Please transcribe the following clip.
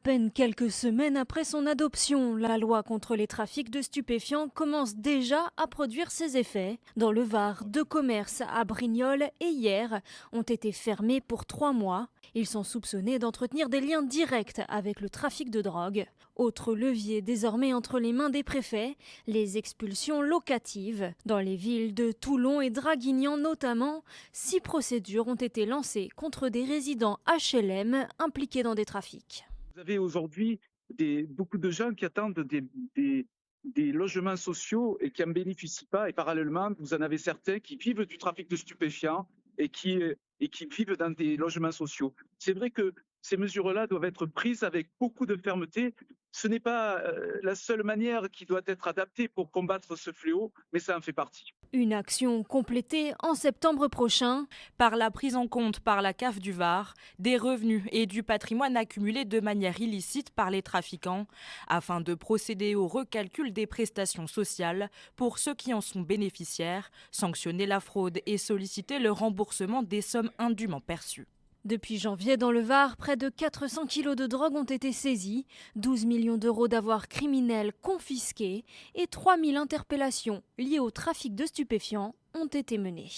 peine quelques semaines après son adoption, la loi contre les trafics de stupéfiants commence déjà à produire ses effets. Dans le Var, 2 commerces à Brignoles et Hyères ont été fermés pour 3 mois. Ils sont soupçonnés d'entretenir des liens directs avec le trafic de drogue. Autre levier désormais entre les mains des préfets, les expulsions locatives. Dans les villes de Toulon et Draguignan notamment, 6 procédures ont été lancées contre des résidents HLM impliqués dans des trafics. Vous avez aujourd'hui beaucoup de gens qui attendent des logements sociaux et qui n'en bénéficient pas. Et parallèlement, vous en avez certains qui vivent du trafic de stupéfiants et qui vivent dans des logements sociaux. C'est vrai que ces mesures-là doivent être prises avec beaucoup de fermeté. Ce n'est pas la seule manière qui doit être adaptée pour combattre ce fléau, mais ça en fait partie. Une action complétée en septembre prochain. Par la prise en compte par la CAF du Var des revenus et du patrimoine accumulés de manière illicite par les trafiquants, afin de procéder au recalcul des prestations sociales pour ceux qui en sont bénéficiaires, sanctionner la fraude et solliciter le remboursement des sommes indûment perçues. Depuis janvier, dans le Var, près de 400 kilos de drogue ont été saisis, 12 millions d'euros d'avoirs criminels confisqués et 3000 interpellations liées au trafic de stupéfiants ont été menées.